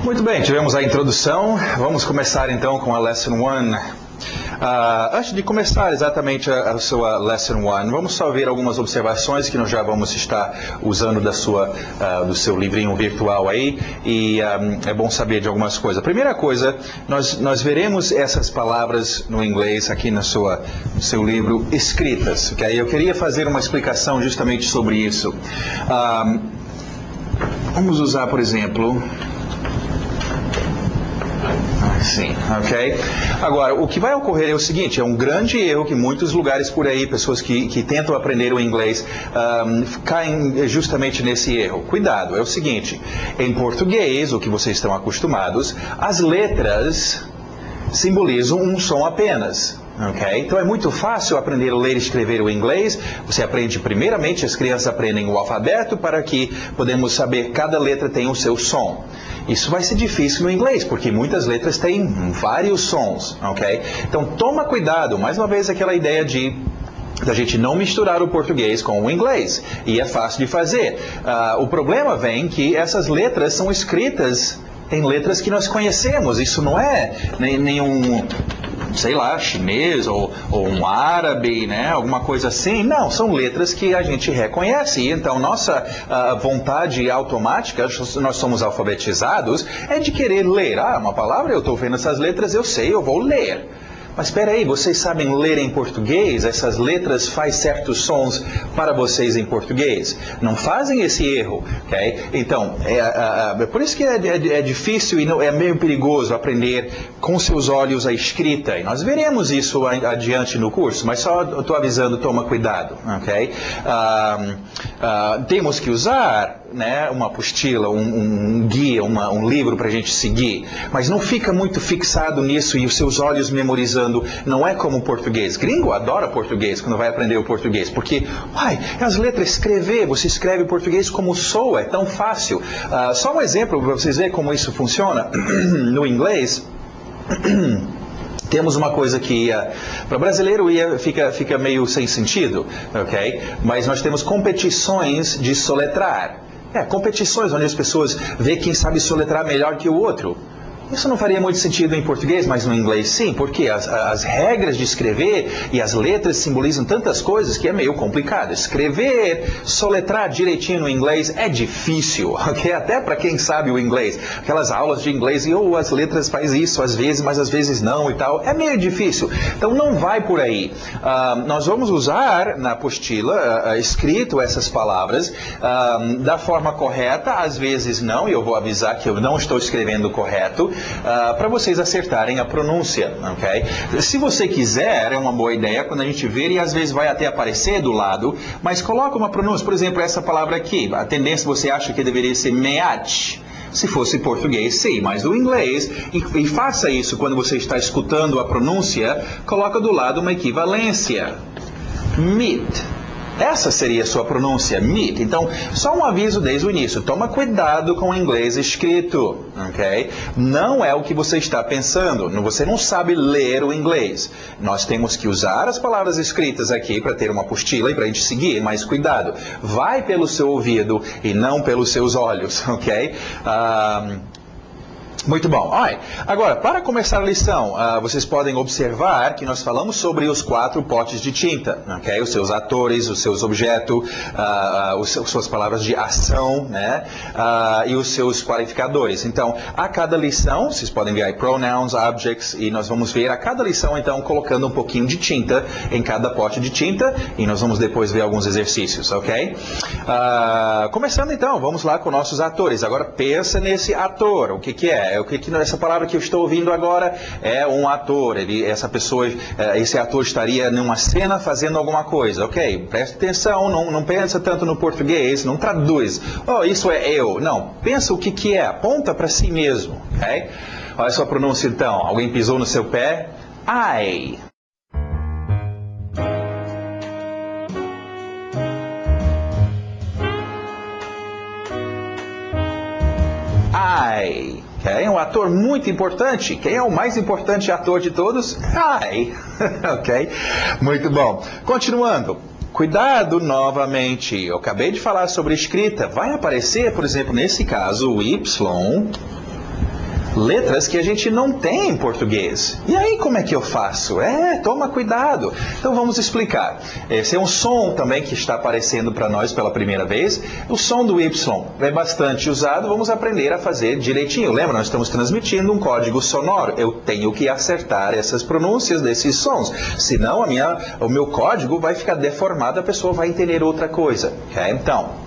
Muito bem, tivemos a introdução. Vamos começar então com a Lesson 1. Antes de começar exatamente a sua Lesson 1, vamos só ver algumas observações que nós já vamos estar usando do seu livrinho virtual aí, e é bom saber de algumas coisas. A primeira coisa, nós veremos essas palavras no inglês aqui no seu livro escritas, ok? Eu queria fazer uma explicação justamente sobre isso. Vamos usar, por exemplo... Sim, ok? Agora, o que vai ocorrer é o seguinte, é um grande erro que muitos lugares por aí, pessoas que tentam aprender o inglês, caem justamente nesse erro. Cuidado, é o seguinte, em português, o que vocês estão acostumados, as letras simbolizam um som apenas. Okay? Então é muito fácil aprender a ler e escrever o inglês. Você aprende primeiramente, as crianças aprendem o alfabeto para que podemos saber cada letra tem o seu som. Isso vai ser difícil no inglês, porque muitas letras têm vários sons. Okay? Então toma cuidado, mais uma vez aquela ideia da gente não misturar o português com o inglês. E é fácil de fazer. O problema vem que essas letras são escritas em letras que nós conhecemos. Isso não é nenhum... sei lá, chinês ou um árabe, né? Alguma coisa assim. Não, são letras que a gente reconhece. Então, nossa vontade automática, nós somos alfabetizados, é de querer ler. Uma palavra, eu estou vendo essas letras, eu sei, eu vou ler. Mas espera aí, vocês sabem ler em português? Essas letras fazem certos sons para vocês em português? Não fazem esse erro, ok? Então, por isso que é difícil e é meio perigoso aprender com seus olhos a escrita. E nós veremos isso adiante no curso, mas só estou avisando, toma cuidado, ok? Temos que usar, né, uma apostila, um guia, um livro para a gente seguir, mas não fica muito fixado nisso e os seus olhos memorizando. Não é como o português. Gringo adora português quando vai aprender o português, porque, as letras escrever, você escreve português como soa, é tão fácil. Só um exemplo para vocês verem como isso funciona. No inglês, temos uma coisa que para brasileiro fica meio sem sentido, ok? Mas nós temos competições de soletrar. Competições onde as pessoas veem quem sabe soletrar melhor que o outro. Isso não faria muito sentido em português, mas no inglês sim, porque as regras de escrever e as letras simbolizam tantas coisas que é meio complicado. Escrever, soletrar direitinho no inglês é difícil, ok? Até para quem sabe o inglês. Aquelas aulas de inglês e as letras faz isso às vezes, mas às vezes não e tal. É meio difícil. Então não vai por aí. Nós vamos usar na apostila escrito essas palavras da forma correta, às vezes não, e eu vou avisar que eu não estou escrevendo correto, para vocês acertarem a pronúncia, ok? Se você quiser, é uma boa ideia quando a gente ver, e às vezes vai até aparecer do lado, mas coloca uma pronúncia, por exemplo, essa palavra aqui, a tendência você acha que deveria ser meat. Se fosse português, sim, mas do inglês, e faça isso quando você está escutando a pronúncia, coloca do lado uma equivalência. Meat. Essa seria a sua pronúncia, meat. Então, só um aviso desde o início. Toma cuidado com o inglês escrito, ok? Não é o que você está pensando. Você não sabe ler o inglês. Nós temos que usar as palavras escritas aqui para ter uma apostila e para a gente seguir, mas cuidado. Vai pelo seu ouvido e não pelos seus olhos, ok? Muito bom. Agora, para começar a lição, vocês podem observar que nós falamos sobre os 4 potes de tinta, ok? Os seus atores, os seus objetos, suas palavras de ação, né? E os seus qualificadores. Então, a cada lição, vocês podem ver aí pronouns, objects, e nós vamos ver a cada lição, então, colocando um pouquinho de tinta em cada pote de tinta, e nós vamos depois ver alguns exercícios, ok? Começando então, vamos lá com nossos atores. Agora, pensa nesse ator, o que é? Essa palavra que eu estou ouvindo agora é um ator. Esse ator estaria numa cena fazendo alguma coisa. Ok, presta atenção, não pensa tanto no português, não traduz. Isso é eu. Não, pensa o que é, aponta para si mesmo. Ok? Olha a sua pronúncia então. Alguém pisou no seu pé? I. É um ator muito importante. Quem é o mais importante ator de todos? Ok? Muito bom. Continuando. Cuidado novamente. Eu acabei de falar sobre escrita. Vai aparecer, por exemplo, nesse caso, o Y letras que a gente não tem em português. E aí como é que eu faço? Toma cuidado. Então vamos explicar. Esse é um som também que está aparecendo para nós pela primeira vez. O som do Y é bastante usado, vamos aprender a fazer direitinho. Lembra, nós estamos transmitindo um código sonoro. Eu tenho que acertar essas pronúncias desses sons. Senão o meu código vai ficar deformado, a pessoa vai entender outra coisa. Okay? Então,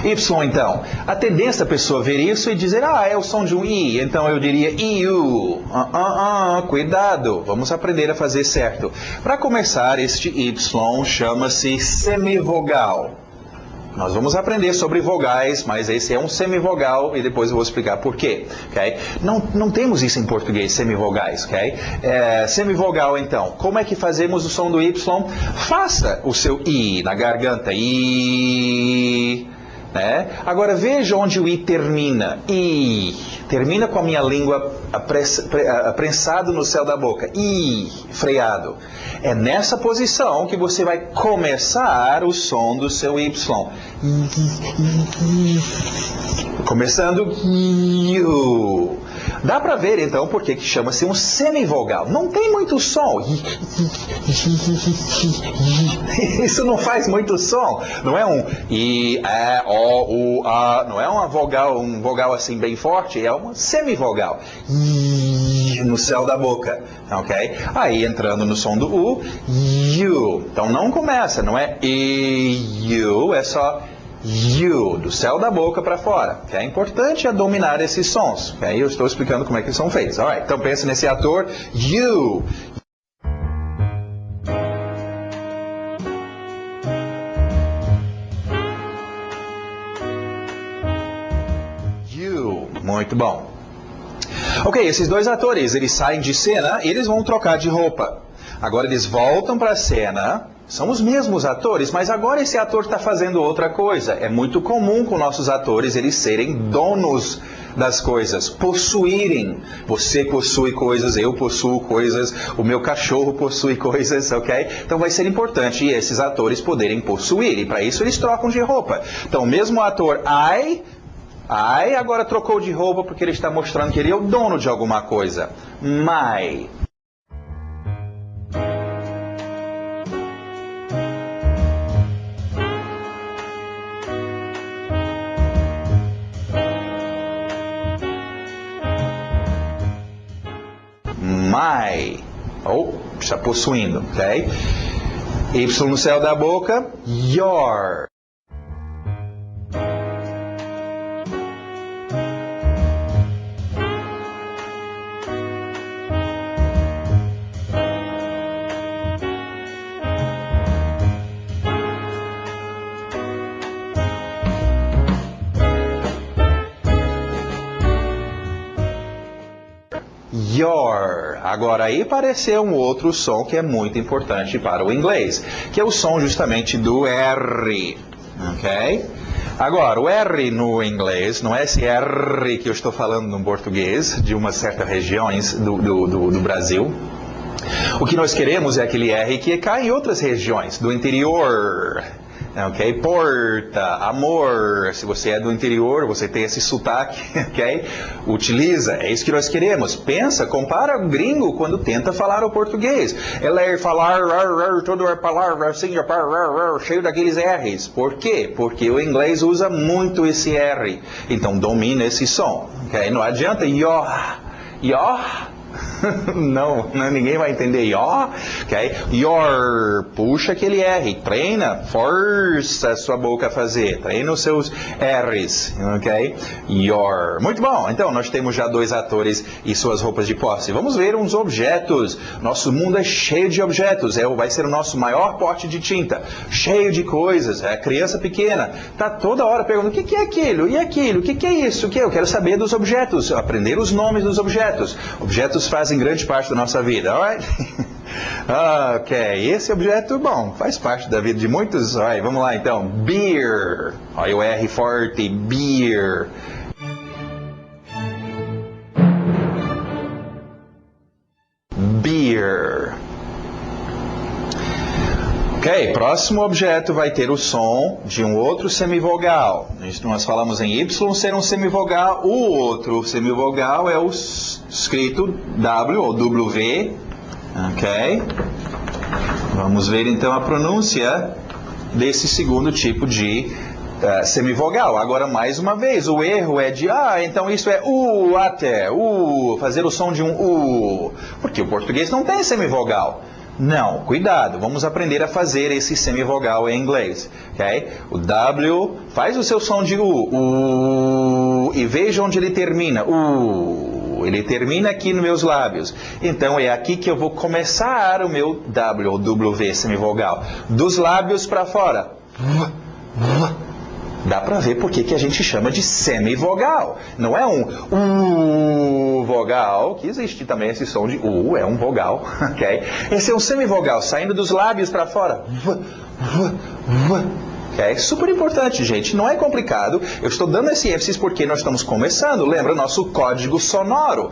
Y, então, a tendência da pessoa ver isso e dizer, é o som de um I, então eu diria IU. Cuidado, vamos aprender a fazer certo. Para começar, este Y chama-se semivogal. Nós vamos aprender sobre vogais, mas esse é um semivogal e depois eu vou explicar por quê. Okay? Não temos isso em português, semivogais. Okay? Semivogal, então. Como é que fazemos o som do Y? Faça o seu I na garganta. I. Né? Agora veja onde o I termina. I. Termina com a minha língua prensado no céu da boca. I. Freado. É nessa posição que você vai começar o som do seu Y. Começando. Dá para ver então por que chama-se um semivogal. Não tem muito som. Isso não faz muito som. Não é um I, E, O, U, A. Não é um vogal assim bem forte. É uma semivogal. No céu da boca. Ok? Aí entrando no som do U, U. Então não começa. Não é I, U. É só U, do céu da boca para fora. Okay? É importante dominar esses sons. Okay? Eu estou explicando como é que eles são feitos. Alright, então pense nesse ator. U. U. Muito bom. Ok, esses dois atores, eles saem de cena e eles vão trocar de roupa. Agora eles voltam para a cena. São os mesmos atores, mas agora esse ator está fazendo outra coisa. É muito comum com nossos atores eles serem donos das coisas, possuírem. Você possui coisas, eu possuo coisas, o meu cachorro possui coisas, ok? Então vai ser importante esses atores poderem possuir, e para isso eles trocam de roupa. Então o mesmo ator I agora trocou de roupa porque ele está mostrando que ele é o dono de alguma coisa. My. My. Está possuindo, ok? Y no céu da boca. Your. Your. Agora aí apareceu um outro som que é muito importante para o inglês, que é o som justamente do R. Ok? Agora, o R no inglês, não é esse R que eu estou falando no português, de umas certas regiões do Brasil. O que nós queremos é aquele R que cai em outras regiões, do interior. Ok? Porta, amor. Se você é do interior, você tem esse sotaque, ok? Utiliza, é isso que nós queremos. Pensa, compara o gringo quando tenta falar o português. Ele é falar, todo é falar, assim, cheio daqueles R's. Por quê? Porque o inglês usa muito esse R. Então domina esse som, ok? Não adianta não, ninguém vai entender. Ok? Your, puxa aquele R, treina, força a sua boca a fazer, treina os seus R's, ok? Your. Muito bom, então nós temos já dois atores e suas roupas de posse. Vamos ver uns objetos. Nosso mundo é cheio de objetos, vai ser o nosso maior pote de tinta, cheio de coisas. A criança pequena está toda hora perguntando, o que é aquilo? E aquilo? O que é isso? Eu quero saber dos objetos, aprender os nomes dos objetos. Objetos fazem grande parte da nossa vida, alright? Ok, esse objeto, bom, faz parte da vida de muitos. Alright, vamos lá então. Beer. Olha o R forte, beer. Beer. Ok, próximo objeto vai ter o som de um outro semivogal. Nós falamos em Y ser um semivogal, o outro semivogal é o escrito W ou W. Ok? Vamos ver então a pronúncia desse segundo tipo de semivogal. Agora, mais uma vez, o erro é de, então isso é até, fazer o som de um porque o português não tem semivogal. Não, cuidado, vamos aprender a fazer esse semivogal em inglês, ok? O W faz o seu som de e veja onde ele termina, ele termina aqui nos meus lábios. Então é aqui que eu vou começar o meu W ou W semivogal, dos lábios para fora. Dá para ver por que a gente chama de semivogal. Não é um vogal, que existe também esse som de é um vogal, ok? Esse é um semivogal, saindo dos lábios para fora. É super importante, gente. Não é complicado. Eu estou dando esse ênfase porque nós estamos começando. Lembra nosso código sonoro.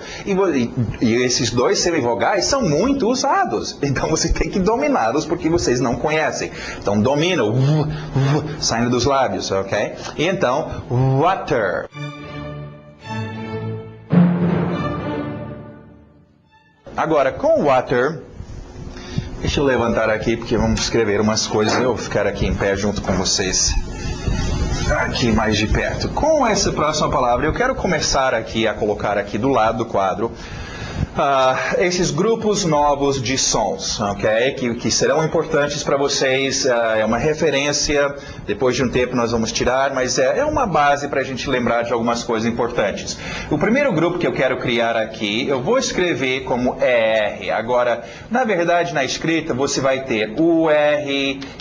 E esses dois semivogais são muito usados. Então você tem que dominá-los porque vocês não conhecem. Então domina o saindo dos lábios, ok? E então, water. Agora, com water... Deixa eu levantar aqui, porque vamos escrever umas coisas. Eu vou ficar aqui em pé junto com vocês. Aqui mais de perto. Com essa próxima palavra, eu quero começar aqui a colocar aqui do lado do quadro esses grupos novos de sons, ok? Que serão importantes para vocês. É uma referência. Depois de um tempo nós vamos tirar, mas é uma base para a gente lembrar de algumas coisas importantes. O primeiro grupo que eu quero criar aqui, eu vou escrever como ER. Agora, na verdade, na escrita você vai ter UR,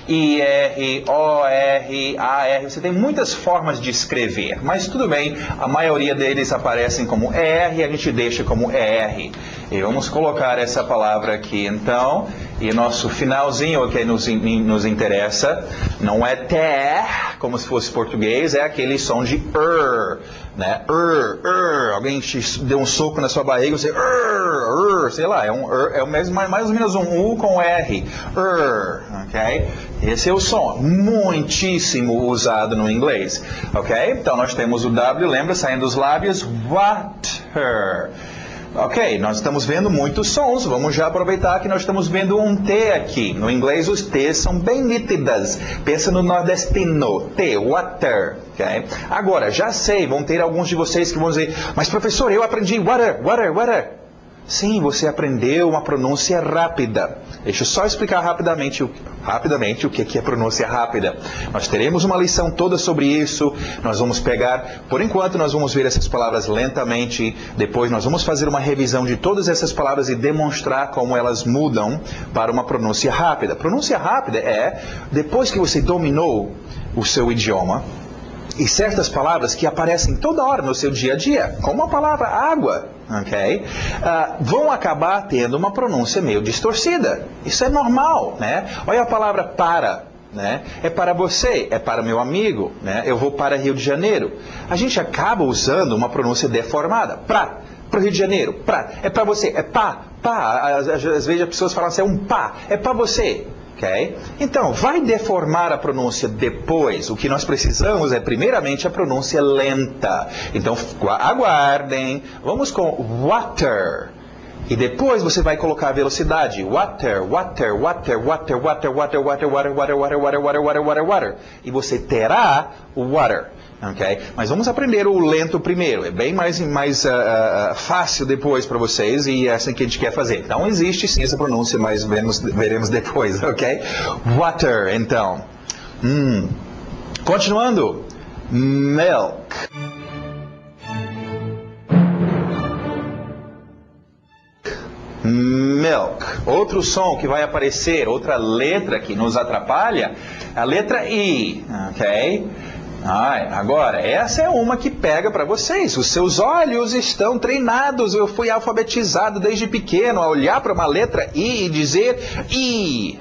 IR, OR, AR. Você tem muitas formas de escrever, mas tudo bem, a maioria deles aparecem como ER e a gente deixa como ER. E vamos colocar essa palavra aqui, então, e nosso finalzinho que nos interessa, não é ter, como se fosse português, é aquele som de né? Alguém te deu um soco na sua barriga, você sei lá, é mais ou menos um U com R, ok? Esse é o som, muitíssimo usado no inglês, ok? Então nós temos o W, lembra, saindo dos lábios, water. Ok, nós estamos vendo muitos sons, vamos já aproveitar que nós estamos vendo um T aqui. No inglês os T's são bem nítidas. Pensa no nordestino, T, water. Okay? Agora, já sei, vão ter alguns de vocês que vão dizer, mas professor, eu aprendi water. Sim, você aprendeu uma pronúncia rápida. Deixa eu só explicar rapidamente o que é pronúncia rápida. Nós teremos uma lição toda sobre isso. Nós vamos pegar, por enquanto nós vamos ver essas palavras lentamente. Depois nós vamos fazer uma revisão de todas essas palavras e demonstrar como elas mudam para uma pronúncia rápida. Pronúncia rápida é depois que você dominou o seu idioma, e certas palavras que aparecem toda hora no seu dia a dia, como a palavra água, ok? Vão acabar tendo uma pronúncia meio distorcida. Isso é normal, né? Olha a palavra para, né? É para você, é para meu amigo, né? Eu vou para Rio de Janeiro. A gente acaba usando uma pronúncia deformada. Para o Rio de Janeiro, é para você, é pá. Às vezes as pessoas falam assim, é um pá, é para você. Okay? Então, vai deformar a pronúncia depois. O que nós precisamos é, primeiramente, a pronúncia lenta. Então, aguardem. Vamos com water. E depois você vai colocar a velocidade. Water. E você terá o water. Okay? Mas vamos aprender o lento primeiro. É bem mais fácil depois para vocês e é assim que a gente quer fazer. Então existe sim essa pronúncia, mas veremos depois, ok? Water, então. Continuando. Milk. Milk. Outro som que vai aparecer, outra letra que nos atrapalha, a letra I, ok? Agora, essa é uma que pega para vocês. Os seus olhos estão treinados. Eu fui alfabetizado desde pequeno a olhar para uma letra I e dizer I.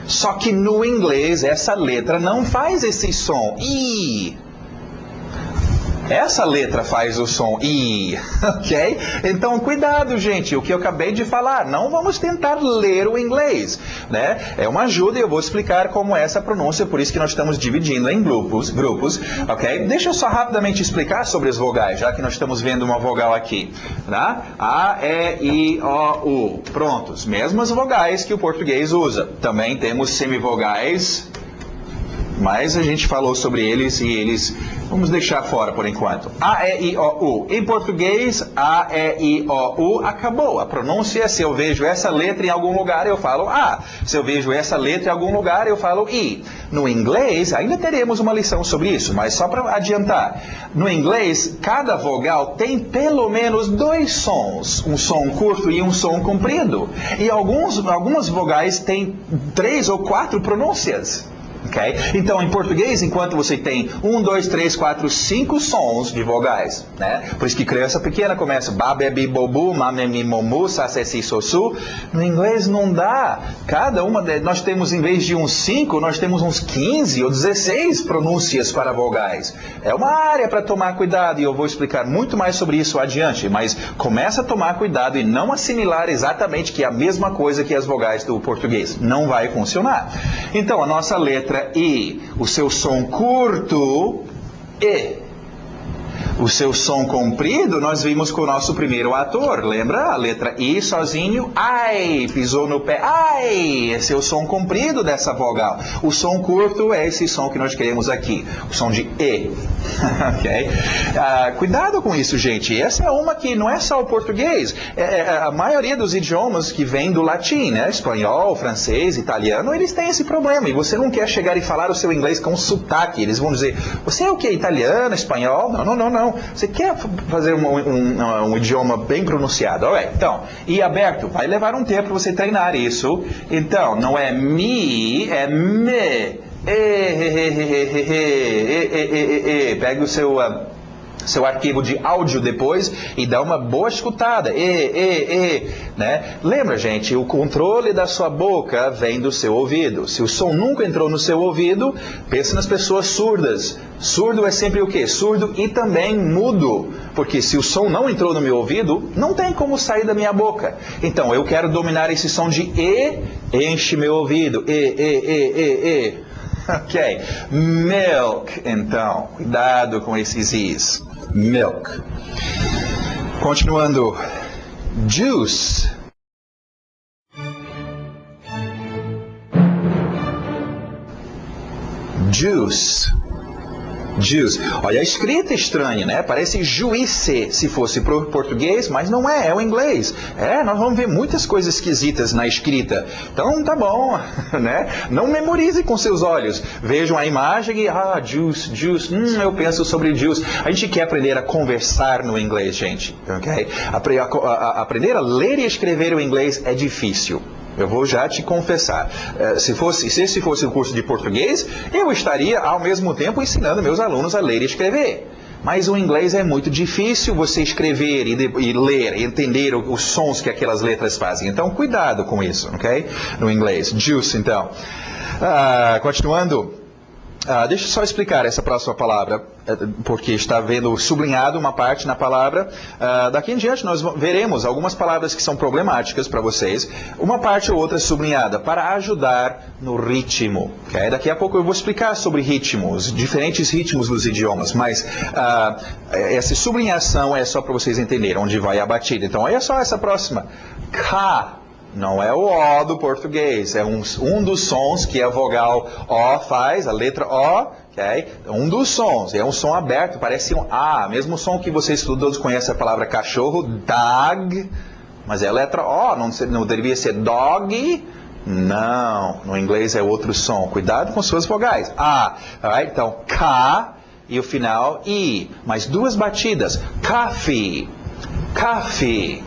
Só que no inglês essa letra não faz esse som. I. Essa letra faz o som I, ok? Então, cuidado, gente, o que eu acabei de falar, não vamos tentar ler o inglês, né? É uma ajuda e eu vou explicar como é essa pronúncia, por isso que nós estamos dividindo em grupos, ok? Deixa eu só rapidamente explicar sobre as vogais, já que nós estamos vendo uma vogal aqui, tá? A, E, I, O, U. Prontos, mesmas vogais que o português usa. Também temos semivogais, mas a gente falou sobre eles e eles vamos deixar fora por enquanto. A, E, I, O, U. Em português, A, E, I, O, U acabou. A pronúncia, se eu vejo essa letra em algum lugar, eu falo A. Se eu vejo essa letra em algum lugar, eu falo I. No inglês, ainda teremos uma lição sobre isso, mas só para adiantar. No inglês, cada vogal tem pelo menos 2 sons. Um som curto e um som comprido. E algumas vogais têm 3 ou 4 pronúncias. Okay? Então, em português, enquanto você tem 1, 2, 3, 4, 5 sons de vogais, né? Por isso que criança pequena começa babebi, bobu, mamemi, momu, sasesi, sosu. No inglês não dá. Cada uma, nós temos, em vez de uns 5, nós temos uns 15 ou 16 pronúncias para vogais. É uma área para tomar cuidado e eu vou explicar muito mais sobre isso adiante, mas começa a tomar cuidado e não assimilar exatamente que é a mesma coisa que as vogais do português. Não vai funcionar. Então, a nossa letra I, o seu som curto, E. O seu som comprido, nós vimos com o nosso primeiro ator, lembra? A letra I sozinho, ai, pisou no pé, ai, esse é o som comprido dessa vogal. O som curto é esse som que nós queremos aqui, o som de E. Ok? Cuidado com isso, gente. Essa é uma que não é só o português. A maioria dos idiomas que vêm do latim, né? Espanhol, francês, italiano, eles têm esse problema. E você não quer chegar e falar o seu inglês com sotaque. Eles vão dizer, você é o que? Italiano, espanhol? Não. Você quer fazer um idioma bem pronunciado. Alright, então, I aberto. Vai levar um tempo para você treinar isso. Então, não é mi, é me. Pega o seu arquivo de áudio depois e dá uma boa escutada. Né? Lembra, gente, o controle da sua boca vem do seu ouvido. Se o som nunca entrou no seu ouvido, pensa nas pessoas surdas. Surdo é sempre o quê? Surdo e também mudo. Porque se o som não entrou no meu ouvido, não tem como sair da minha boca. Então, eu quero dominar esse som de E, enche meu ouvido. Ok. Milk, então. Cuidado com esses Is. Milk. Continuando. Juice. Juice. Juice. Olha, a escrita é estranha, né? Parece juíze se fosse português, mas não é, é o inglês. Nós vamos ver muitas coisas esquisitas na escrita. Então, tá bom, né? Não memorize com seus olhos. Vejam a imagem e, juice, eu penso sobre juice. A gente quer aprender a conversar no inglês, gente, ok? Aprender a ler e escrever o inglês é difícil. Eu vou já te confessar. Se esse fosse o curso de português, eu estaria ao mesmo tempo ensinando meus alunos a ler e escrever. Mas o inglês é muito difícil você escrever e ler, e entender os sons que aquelas letras fazem. Então, cuidado com isso, ok? No inglês. Juice, então. Continuando. Deixa eu só explicar essa próxima palavra, porque está vendo sublinhado uma parte na palavra. Daqui em diante nós veremos algumas palavras que são problemáticas para vocês, uma parte ou outra sublinhada, para ajudar no ritmo. Okay? Daqui a pouco eu vou explicar sobre ritmos, diferentes ritmos dos idiomas, mas essa sublinhação é só para vocês entenderem onde vai a batida. Então, olha só essa próxima. K. Não é o O do português, é um dos sons que a vogal O faz, a letra O, ok? Um dos sons, é um som aberto, parece um A, mesmo som que vocês todos conhecem a palavra cachorro, dog, mas é a letra O, não deveria ser dog? Não, no inglês é outro som, cuidado com suas vogais. A, alright? Então K e o final I, mais 2 batidas, coffee, coffee.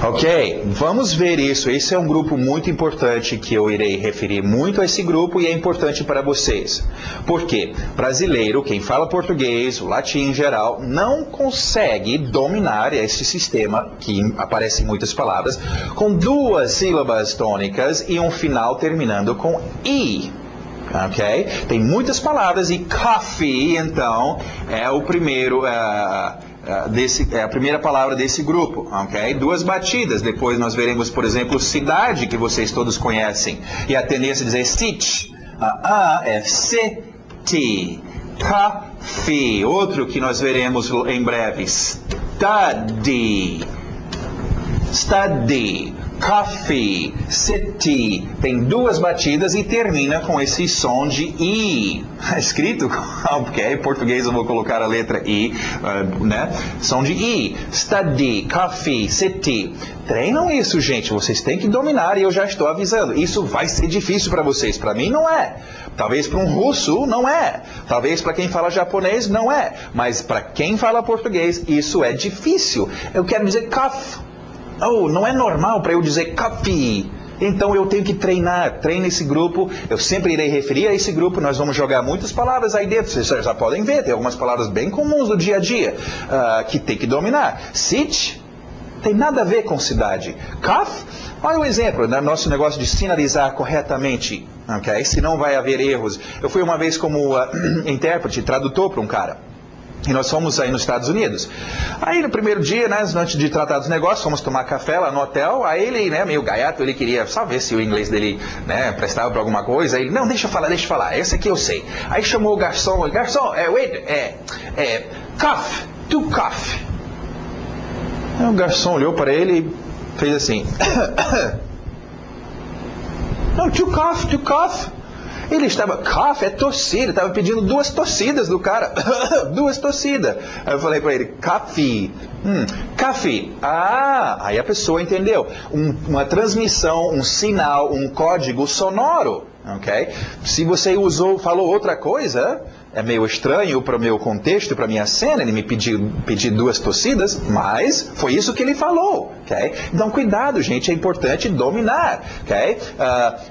Ok, vamos ver isso. Esse é um grupo muito importante que eu irei referir muito a esse grupo e é importante para vocês. Por quê? Brasileiro, quem fala português, o latim em geral, não consegue dominar esse sistema, que aparece em muitas palavras, com duas sílabas tônicas e um final terminando com I. Ok? Tem muitas palavras e coffee, então, é o primeiro... é a primeira palavra desse grupo, ok? Duas batidas, depois nós veremos, por exemplo, cidade, que vocês todos conhecem, e a tendência a dizer city, é city, coffee, outro que nós veremos em breve, study, coffee, city, tem duas batidas e termina com esse som de I. Escrito, ok, em português eu vou colocar a letra I, né? Som de I. Study, coffee, city. Treinam isso, gente, vocês têm que dominar e eu já estou avisando. Isso vai ser difícil para vocês, para mim não é. Talvez para um russo não é. Talvez para quem fala japonês não é. Mas para quem fala português isso é difícil. Eu quero dizer coffee. Oh, não é normal para eu dizer coffee. Então eu tenho que treinar. Treine esse grupo. Eu sempre irei referir a esse grupo. Nós vamos jogar muitas palavras aí dentro. Vocês já podem ver. Tem algumas palavras bem comuns do dia a dia que tem que dominar. City tem nada a ver com cidade. Coffee, olha o exemplo. Nosso negócio de sinalizar corretamente. Okay? Senão vai haver erros. Eu fui uma vez como intérprete, tradutor para um cara. E nós fomos aí nos Estados Unidos. Aí no primeiro dia, né, antes de tratar dos negócios, fomos tomar café lá no hotel. Aí ele, né, meio gaiato, ele queria só ver se o inglês dele, né, prestava para alguma coisa. Aí ele, não, deixa eu falar, esse aqui eu sei. Aí chamou o garçom, coffee, two coffee. Aí o garçom olhou para ele e fez assim. Não, two coffee. Ele estava, coffee é torcida, ele estava pedindo duas torcidas do cara, duas torcidas. Aí eu falei para ele, coffee, coffee. Aí a pessoa entendeu. Uma transmissão, um sinal, um código sonoro, ok? Se você falou outra coisa, é meio estranho para o meu contexto, para a minha cena, ele me pedir duas torcidas, mas foi isso que ele falou, ok? Então cuidado, gente, é importante dominar, ok?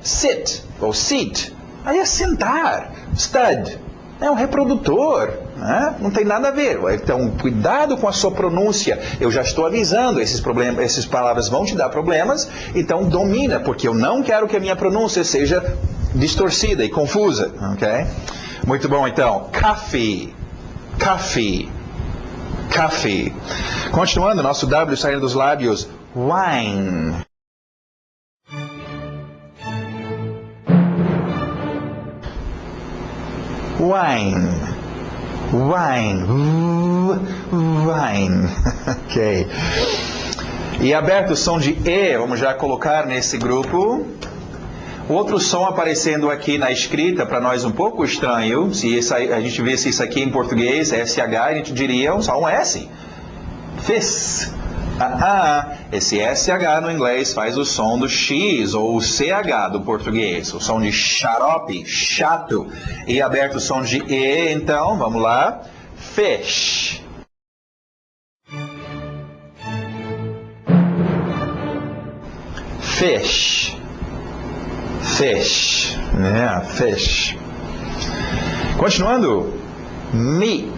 Sit, ou seat. Aí é sentar, stud, é um reprodutor, né? Não tem nada a ver. Então, cuidado com a sua pronúncia. Eu já estou avisando, essas palavras vão te dar problemas, então domina, porque eu não quero que a minha pronúncia seja distorcida e confusa, ok? Muito bom, então. Coffee. Continuando, nosso W saindo dos lábios, wine. Wine. Ok. E aberto o som de E, vamos já colocar nesse grupo. Outro som aparecendo aqui na escrita, para nós um pouco estranho. Se a gente visse isso aqui em português, SH, a gente diria só um S. Fizz. Esse SH no inglês faz o som do X, ou o CH do português, o som de xarope, chato. E aberto o som de E, então, vamos lá. Fish. Fish. Continuando. Meat.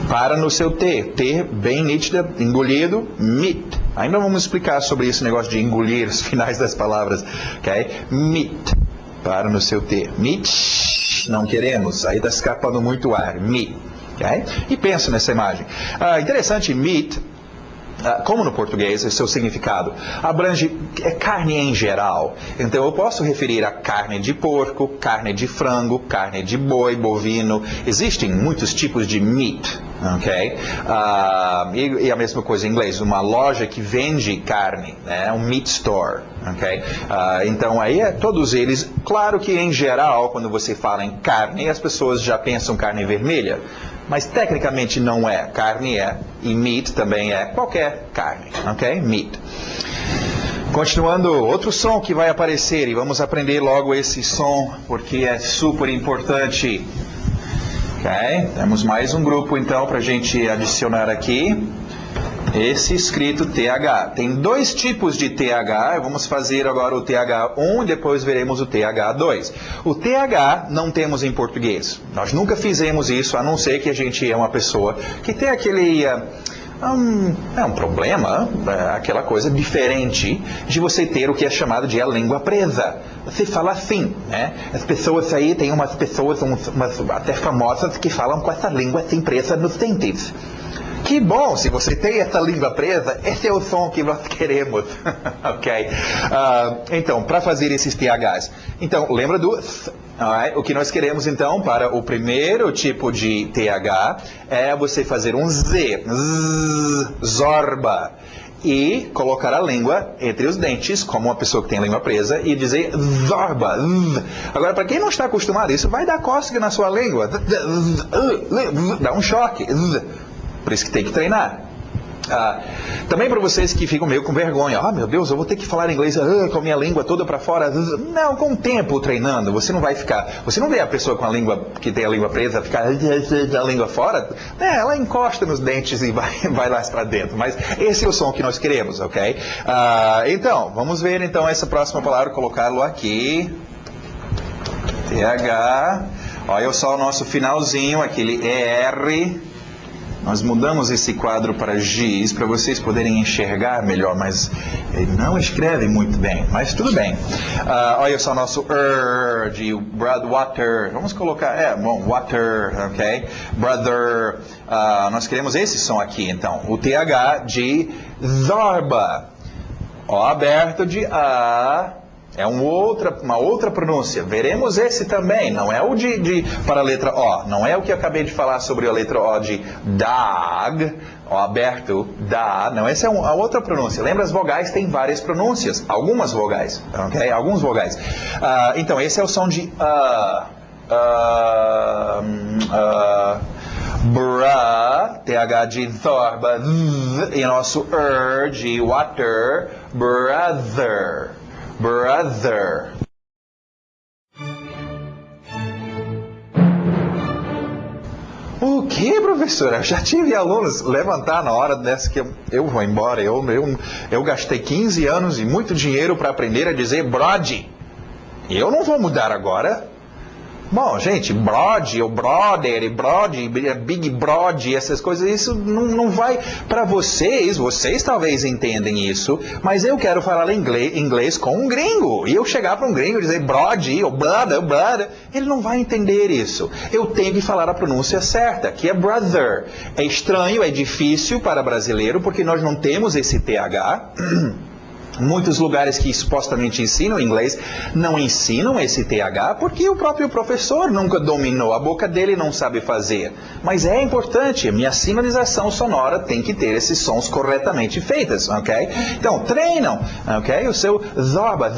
Para no seu T. T bem nítida, engolido, meat. Ainda vamos explicar sobre esse negócio de engolir os finais das palavras. Ok? Meat. Para no seu T. Meat. Não queremos. Aí está escapando muito ar. Meat. Okay? E pensa nessa imagem. Interessante, meat. Como no português, o seu significado abrange carne em geral. Então eu posso referir a carne de porco, carne de frango, carne de boi, bovino. Existem muitos tipos de meat, ok? E a mesma coisa em inglês, uma loja que vende carne, né? Um meat store, ok? Então aí todos eles, claro que em geral, quando você fala em carne, as pessoas já pensam carne vermelha. Mas tecnicamente não é. Carne é. E meat também é qualquer carne. Ok? Meat. Continuando, outro som que vai aparecer. E vamos aprender logo esse som, porque é super importante. Ok? Temos mais um grupo então para a gente adicionar aqui. Esse escrito TH. Tem dois tipos de TH, vamos fazer agora o TH1 e depois veremos o TH2. O TH não temos em português. Nós nunca fizemos isso, a não ser que a gente é uma pessoa que tem aquele... um problema, aquela coisa diferente de você ter o que é chamado de a língua presa. Você fala assim, né? As pessoas aí, tem umas pessoas, umas até famosas, que falam com essa língua assim presa nos dentes. Que bom, se você tem essa língua presa, esse é o som que nós queremos. Ok? Então, para fazer esses THs. Então, lembra do... Alright? O que nós queremos, então, para o primeiro tipo de TH, é você fazer um Z. Zorba. E colocar a língua entre os dentes, como uma pessoa que tem a língua presa, e dizer zorba. Agora, para quem não está acostumado, isso vai dar cócega na sua língua. Dá um choque. Por isso que tem que treinar. Também para vocês que ficam meio com vergonha. Meu Deus, eu vou ter que falar inglês com a minha língua toda para fora. Não, com o tempo treinando, você não vai ficar... Você não vê a pessoa com a língua, que tem a língua presa, ficar a língua fora. Ela encosta nos dentes e vai lá para dentro. Mas esse é o som que nós queremos, ok? Então, vamos ver então essa próxima palavra, colocá-lo aqui. TH. Olha só o nosso finalzinho, aquele ER. Nós mudamos esse quadro para giz para vocês poderem enxergar melhor, mas ele não escreve muito bem, mas tudo bem. Olha só o nosso de water. Vamos colocar, water, ok? Brother. Nós queremos esse som aqui, então. O TH de zorba. O aberto de A. É uma outra pronúncia. Veremos esse também. Não é o para a letra O. Não é o que eu acabei de falar sobre a letra O de dog. O aberto, da. Não, essa é a outra pronúncia. Lembra, as vogais têm várias pronúncias. Algumas vogais. Ok? Alguns vogais. Então, esse é o som de bra, TH de zorba, e nosso de water, brother. Brother. O que, professora? Eu já tive alunos levantar na hora dessa que eu vou embora. Eu gastei 15 anos e muito dinheiro para aprender a dizer brode. Eu não vou mudar agora. Bom, gente, brode, ou brother, brode, big brode, essas coisas, isso não vai para vocês talvez entendem isso, mas eu quero falar inglês com um gringo, e eu chegar para um gringo e dizer brode, ou brother, ele não vai entender isso. Eu tenho que falar a pronúncia certa, que é brother. É estranho, é difícil para brasileiro, porque nós não temos esse TH. Muitos lugares que supostamente ensinam inglês não ensinam esse TH porque o próprio professor nunca dominou, a boca dele não sabe fazer. Mas é importante, minha sinalização sonora tem que ter esses sons corretamente feitos, ok? Então, treinam, ok? O seu zorba.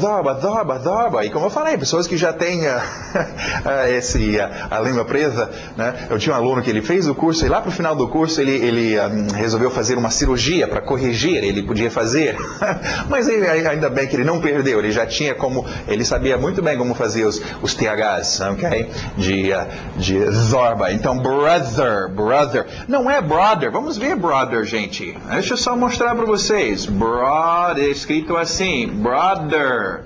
E como eu falei, pessoas que já têm a língua presa, né? Eu tinha um aluno que ele fez o curso e lá para o final do curso ele resolveu fazer uma cirurgia para corrigir, ele podia fazer, mas ainda bem que ele não perdeu, ele já tinha ele sabia muito bem como fazer os THs, ok? De zorba. Então, brother. Não é brother, vamos ver brother, gente. Deixa eu só mostrar para vocês. Brother, escrito assim, brother.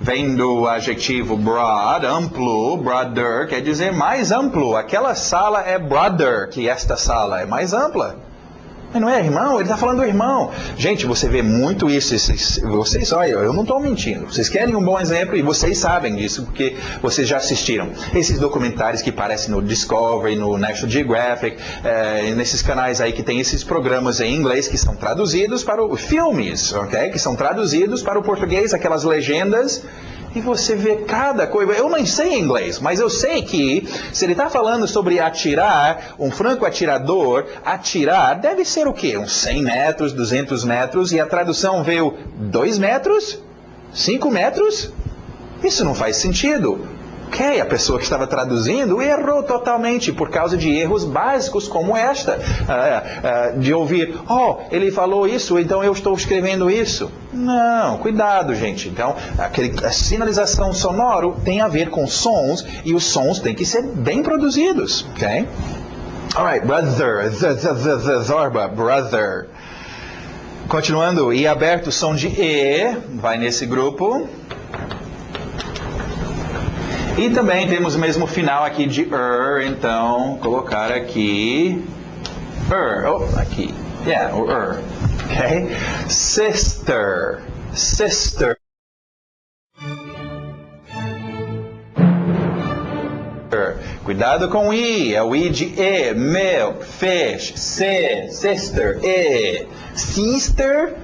Vem do adjetivo broad, amplo, brother, quer dizer mais amplo. Aquela sala é brother, que esta sala é mais ampla. Mas não é irmão? Ele está falando do irmão. Gente, você vê muito isso. Vocês, olha, eu não estou mentindo. Vocês querem um bom exemplo e vocês sabem disso porque vocês já assistiram. Esses documentários que aparecem no Discovery, no National Geographic, nesses canais aí que tem esses programas em inglês que são traduzidos para os filmes, ok? Que são traduzidos para o português, aquelas legendas. E você vê cada coisa. Eu não sei inglês, mas eu sei que se ele está falando sobre atirar, um franco atirador, atirar deve ser o quê? Uns 100 metros, 200 metros, e a tradução veio 2 metros? 5 metros? Isso não faz sentido. Ok, a pessoa que estava traduzindo errou totalmente por causa de erros básicos como esta. De ouvir, ele falou isso, então eu estou escrevendo isso. Não, cuidado, gente. Então, a sinalização sonora tem a ver com sons e os sons têm que ser bem produzidos. Ok? Alright, brother, zorba, brother. Continuando, e aberto o som de E, vai nesse grupo. E também temos o mesmo final aqui de então colocar aqui, aqui, o ok? Sister, sister. Cuidado com o I, é o I de E, milk, fish, sister, E, sister.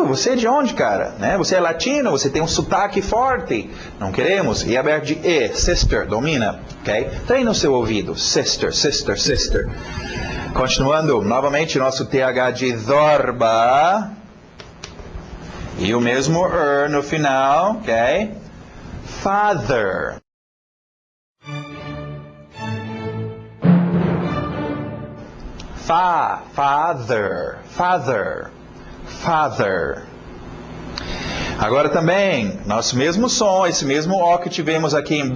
Você é de onde, cara? Né? Você é latino, você tem um sotaque forte. Não queremos. E aberto de E, sister, domina. Ok? Treina o seu ouvido. Sister, sister, sister. Continuando, novamente, nosso TH de zorba. E o mesmo no final. Ok? Father. Father. Father. Father. Agora também, nosso mesmo som, esse mesmo O que tivemos aqui em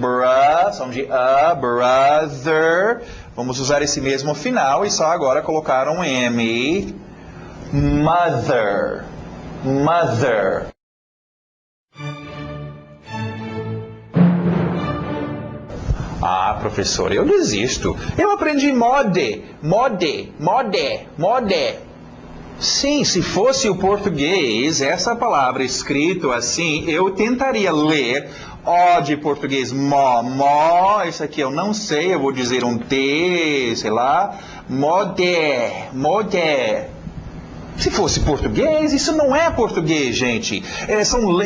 som de brother. Vamos usar esse mesmo final e só agora colocar um M. Mother. Mother. Professor, eu desisto. Eu aprendi mode. Sim, se fosse o português, essa palavra escrito assim, eu tentaria ler O de português, mó, isso aqui eu não sei, eu vou dizer um T, sei lá, mode. Se fosse português, isso não é português, gente.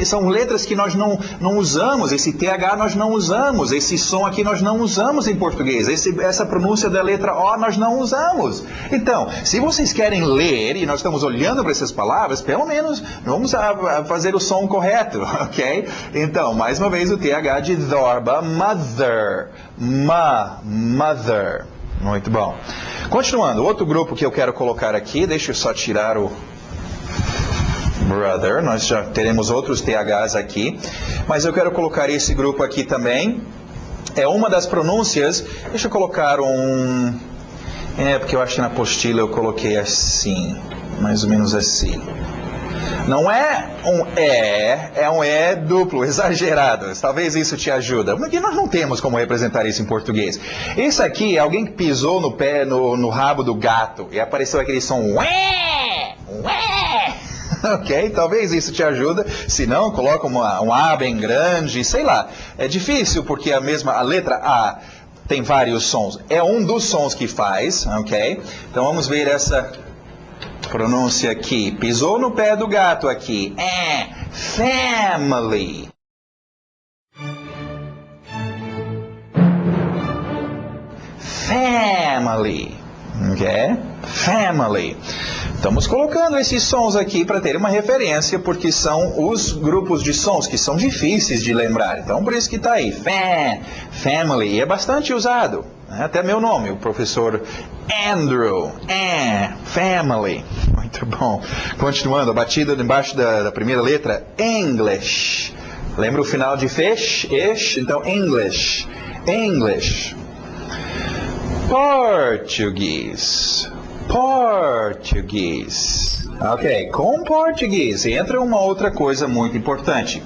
São letras que nós não usamos, esse TH nós não usamos, esse som aqui nós não usamos em português, essa pronúncia da letra O nós não usamos. Então, se vocês querem ler, e nós estamos olhando para essas palavras, pelo menos vamos fazer o som correto, ok? Então, mais uma vez o TH de zorba, mother, mother. Muito bom. Continuando, outro grupo que eu quero colocar aqui, deixa eu só tirar o brother, nós já teremos outros THs aqui, mas eu quero colocar esse grupo aqui também. É uma das pronúncias, deixa eu colocar porque eu acho que na apostila eu coloquei assim, mais ou menos assim. Não é um é um E duplo, exagerado. Talvez isso te ajude. Porque nós não temos como representar isso em português. Isso aqui é alguém que pisou no pé, no rabo do gato e apareceu aquele som ué, ué. Ok? Talvez isso te ajude. Se não, coloca um A bem grande, sei lá. É difícil porque a letra A tem vários sons. É um dos sons que faz, ok? Então vamos ver essa pronúncia aqui. Pisou no pé do gato aqui. Family. Family. Ok? Family. Estamos colocando esses sons aqui para ter uma referência, porque são os grupos de sons que são difíceis de lembrar. Então, por isso que está aí. Family. E é bastante usado. Até meu nome, o professor Andrew. Family. Muito bom. Continuando, a batida embaixo da primeira letra. English. Lembra o final de fish? Ish? Então, English. English. Português. Português. Ok, com português entra uma outra coisa muito importante.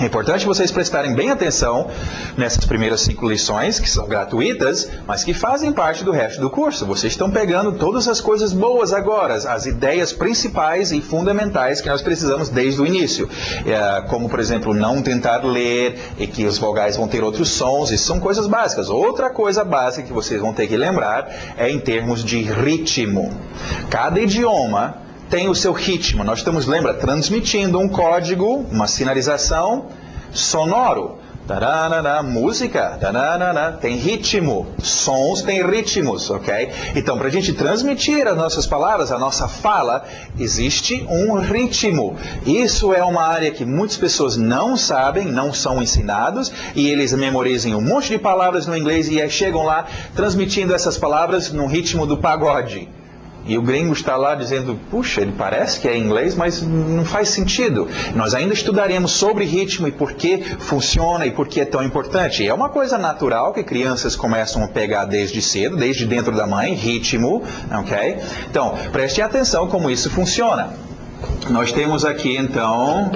É importante vocês prestarem bem atenção nessas primeiras 5 lições, que são gratuitas, mas que fazem parte do resto do curso. Vocês estão pegando todas as coisas boas agora, as ideias principais e fundamentais que nós precisamos desde o início. Como, por exemplo, não tentar ler e que os vogais vão ter outros sons, isso são coisas básicas. Outra coisa básica que vocês vão ter que lembrar é em termos de ritmo. Cada idioma tem o seu ritmo. Nós estamos, lembra, transmitindo um código, uma sinalização sonoro. Taranana, música, taranana, tem ritmo, sons têm ritmos, ok? Então, para a gente transmitir as nossas palavras, a nossa fala, existe um ritmo. Isso é uma área que muitas pessoas não sabem, não são ensinados, e eles memorizam um monte de palavras no inglês e aí chegam lá transmitindo essas palavras no ritmo do pagode. E o gringo está lá dizendo, puxa, ele parece que é inglês, mas não faz sentido. Nós ainda estudaremos sobre ritmo e por que funciona e por que é tão importante. É uma coisa natural que crianças começam a pegar desde cedo, desde dentro da mãe, ritmo, ok? Então, preste atenção como isso funciona. Nós temos aqui, então,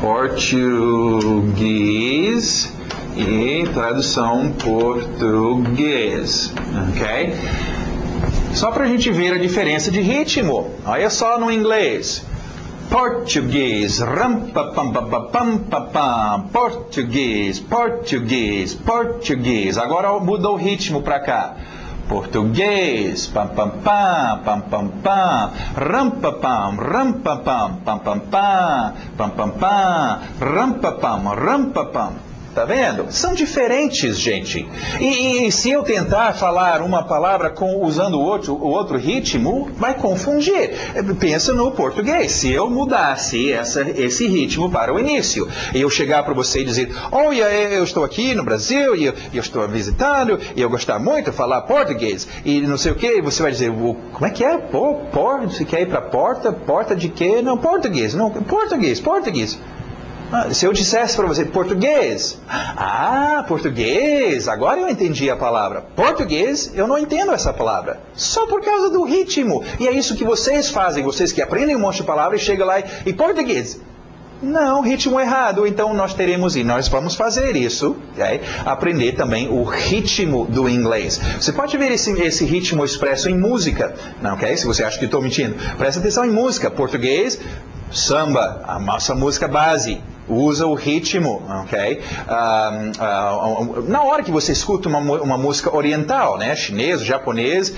português e tradução português, ok? Só para a gente ver a diferença de ritmo. Olha só no inglês. Português, ram-pa-pam-pa-pam-pa-pam, português, português, português. Agora muda o ritmo para cá. Português, pam-pam-pam, pam-pam-pam, ram-pa-pam, ram-pa-pam, pam-pam-pam, pam-pam-pam, ram-pa-pam, ram-pa-pam. Tá vendo? São diferentes, gente. E se eu tentar falar uma palavra usando o outro ritmo, vai confundir. Pensa no português. Se eu mudasse esse ritmo para o início, e eu chegar para você e dizer, olha, eu estou aqui no Brasil, e eu estou visitando, e eu gosto muito de falar português, e não sei o que, e você vai dizer, como é que é? Você quer ir para porta? Porta de quê? Não, português. Não, português, português. Se eu dissesse para você português, português, agora eu entendi a palavra. Português, eu não entendo essa palavra. Só por causa do ritmo. E é isso que vocês fazem, vocês que aprendem um monte de palavras e chegam lá e português. Não, ritmo errado. Então nós vamos fazer isso, okay? Aprender também o ritmo do inglês. Você pode ver esse ritmo expresso em música, ok? Se você acha que estou mentindo. Presta atenção em música. Português, samba, a nossa música base. Usa o ritmo, ok? Na hora que você escuta uma música oriental, né? Chinês, japonês,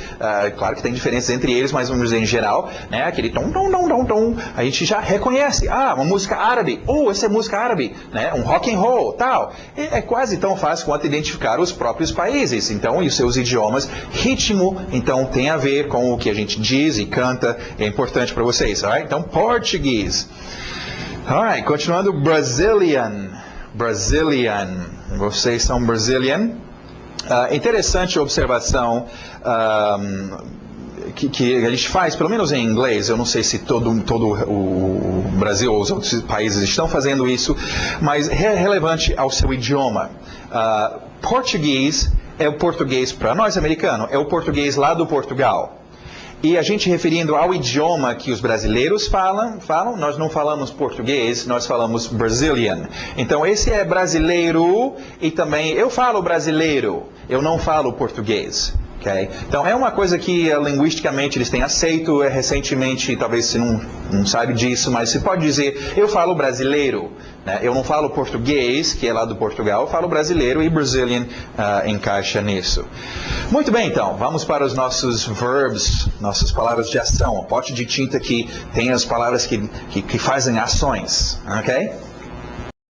claro que tem diferenças entre eles, mas vamos dizer em geral, né? Aquele tom, tom, tom, tom, tom, a gente já reconhece. Uma música árabe, essa é música árabe, né? Um rock and roll, tal. É quase tão fácil quanto identificar os próprios países, então, e os seus idiomas. Ritmo, então, tem a ver com o que a gente diz e canta, é importante para vocês, alright? Então, português. Alright, continuando, Brazilian. Vocês são Brazilian? Interessante observação que a gente faz, pelo menos em inglês. Eu não sei se todo o Brasil ou os outros países estão fazendo isso, mas é relevante ao seu idioma. Português é o português para nós americanos, é o português lá do Portugal. E a gente referindo ao idioma que os brasileiros falam, nós não falamos português, nós falamos Brazilian. Então esse é brasileiro e também eu falo brasileiro, eu não falo português. Okay? Então é uma coisa que linguisticamente eles têm aceito, recentemente, talvez você não sabe disso, mas você pode dizer, eu falo brasileiro. Né? Eu não falo português, que é lá do Portugal, eu falo brasileiro e Brazilian encaixa nisso. Muito bem, então, vamos para os nossos verbs, nossas palavras de ação. O pote de tinta que tem as palavras que fazem ações, ok?